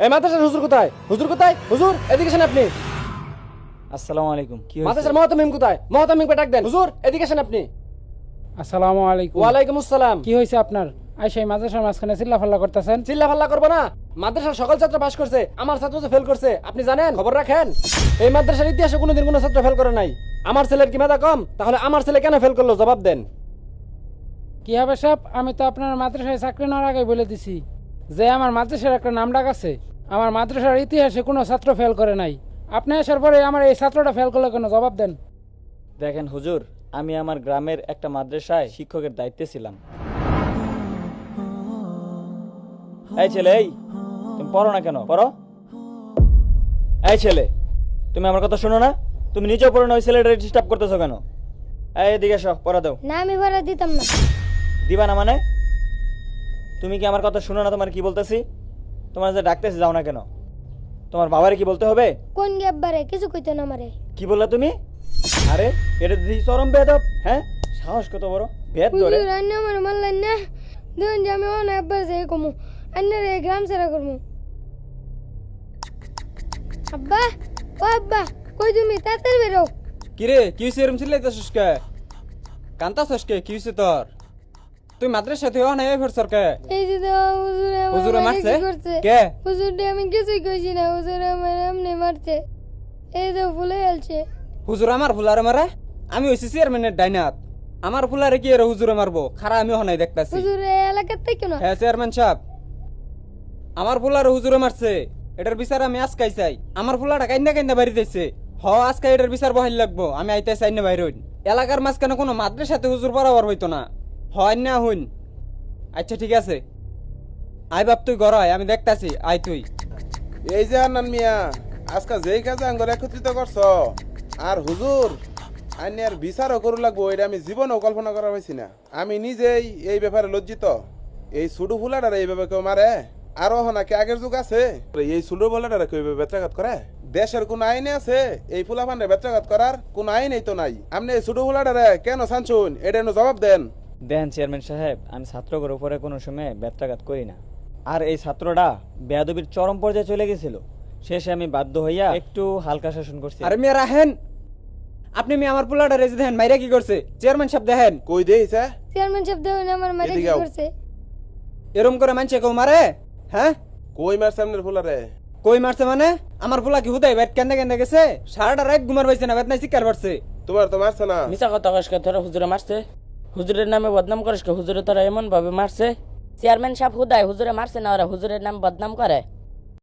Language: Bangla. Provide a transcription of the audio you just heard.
এই মাদ্রাসার হুজুর কোথায়? হুজুর কোথায়? হুজুর এদিকে আসেন আপনি। আসসালামু আলাইকুম। কি হয়েছে? মাদ্রাসার মহতামিম কোথায়? মহতামিমকে ডাক দেন। হুজুর এদিকে আসেন আপনি। আসসালামু আলাইকুম। ওয়ালাইকুম আসসালাম। কি হয়েছে আপনার? আইসাই মাদ্রাসার মাঝখানে চিল্লাফাল্লা করতেছেন। চিল্লা ফাল্লা করবো না। মাদ্রাসার সকল ছাত্র পাস করছে, আমার ছাত্র যে ফেল করছে আপনি জানেন? খবর রাখেন। এই মাদ্রাসার ইতিহাসে কোনোদিন কোনো ছাত্র ফেল করে নাই। আমার ছেলের কি মেধা কম? তাহলে আমার ছেলে কেন ফেল করলো জবাব দেন। কি হবে সাহেব, আমি তো আপনার মাদ্রাসায় চাকরি নেওয়ার আগে বলে দিছি যে আমার মাদ্রাসার একটা নাম ডাক আছে। আমার মাদ্রাসার ইতিহাসে কোনো ছাত্র ফেল করে নাই। আপনি আসার পরে আমার এই ছাত্রটা ফেল করলে কেন জবাব দেন। দেখেন হুজুর, আমি আমার গ্রামের একটা মাদ্রাসায় শিক্ষকের দায়িত্বে ছিলাম। এই ছেলে, এই তুমি পড়ো না কেন? পড়ো। এই ছেলে, তুমি আমার কথা শোনো না? তুমি নিজেও পড়ো না, ওই ছেলেটা ডিস্টার্ব করতেছো কেন? এই এদিকে এসো, পড়া দাও। না আমি ভাড়া দিতাম না। দিবা না মানে? তুমি কি আমার কথা শুনো না? তোমার কি বলতেছি? তোমার যে ডাকতেছি যাও না কেন? তোমার বাবারে কি বলতে হবে? কোন গ্যাপবারে কিছু কইতো না আমারে। কি বললা তুমি? আরে এটা দিদি চরম বেয়াদব। হ্যাঁ, সাহস কত বড়! বেদ ধরে। হুজুর আন্না আমার মানলেন না। দুন যে আমি অন একবার যাই কমু আন্নারে গ্রাম ছেড়া করমু। আব্বা ও আব্বা কই তুমি তাড়াতাড়ি বেরো। কিরে কি হয়েছে? এরম চিল্লাইতেছিস কে? কান্তাছিস কে? কি হয়েছে তোর? তুই মাদ্রাসা থেকে অন এ ফেরছর কে? এই যে তো হুজুরে হুজুরে আমার মারছে? কি করছে? কে? হুজুরে আমি কিছুই কইছি না, হুজুরে আমার এমনি মারছে। এই তো ভুলে গেলছে। হুজুর আমার ফুলারে মারে? আমি হইছি চেয়ারম্যানের ডাইনাত। আমার ফুলারে কি এর হুজুরে মারবো? খারা আমি হনাই দেখতাছি। হুজুরে এলাকার থেকে না। হ্যাঁ চেয়ারম্যান সাহেব, আমার ফুলারে হুজুরে মারছে, এটার বিচার আমি আজকাই চাই। আমার ফুলাটা কাইন্দা কাইন্দা বাড়ি দিয়েছে। আজকে এটার বিচার বহাই লাগবো। আমি আইতে চাই না বাইর হইন। এলাকার মাঝখানে কোনো মাদ্রাসাতে হুজুর বরাবর হইতো না। হয় না হইন। আচ্ছা ঠিক আছে, আই বাপ তুই ঘর আয়, আমি দেখতাছি। আয় তুই। এই যে আন্নান মিয়া, আজকে যেই কাজে আঙ্গর একত্রিত করছ আর হুজুর আইনি আর বিচারও করু লাগবো, এটা আমি জীবনেও কল্পনা করা হয়েছি না। আমি নিজেই এই ব্যাপারে লজ্জিত। এই সুডু ফুলাটার এইভাবে কেউ মারে? আরো নাকি আগের যুগ আছে এই সুডু ফুলাটারে কেউ এইভাবে বেত্রাঘাত করে? দেশের কোন আইনে আছে এই ফুলাফান্ডে বেত্রাঘাত করার? কোন আইনেই তো নাই। আপনি এই সুডু ফুলাটারে কেন চানছুন এটা জবাব দেন। দেন চেয়ারম্যান সাহেব, আমি ছাত্রদের উপরে কোনো সময় ব্যত্যাঘাত করি না। আর এই ছাত্রটা বেয়াদবির চরম পর্যায়ে চলে গেছিল। শেষে আমি বাধ্য হইয়া একটু হালকা শাসন করছি। আরে মেয়ে রাহেন, আপনি মেয়ে আমার ফুলাটা রেজে দেখেন মাইরা কি করছে। চেয়ারম্যান সাহেব দেখেন। কই দেইছে? চেয়ারম্যান সাহেব দেখুন আমার মারে কি এদিকে আও। করছে। এরম করে মানছে কেউ মারে? হ্যাঁ কই মারছে আপনার ফুলারে? কই মারছে মানে? আমার ফুলা কি হুদাই বাইট কেন্দে কেন্দে গেছে? সারাটা রাত ঘুমার পাইছে না, বেত নাই শিকার পারছে। তোমার তো মারছে না। মিছা কথা কসকে তোরা হুজুরে মারছে? হুজুরের নামে বদনাম করিস হুজুরে তোরা এমন ভাবে মারছে? চেয়ারম্যান সাহেব হুদায় হুজুরে মারছে না, ওরা হুজুরের নাম বদনাম করে।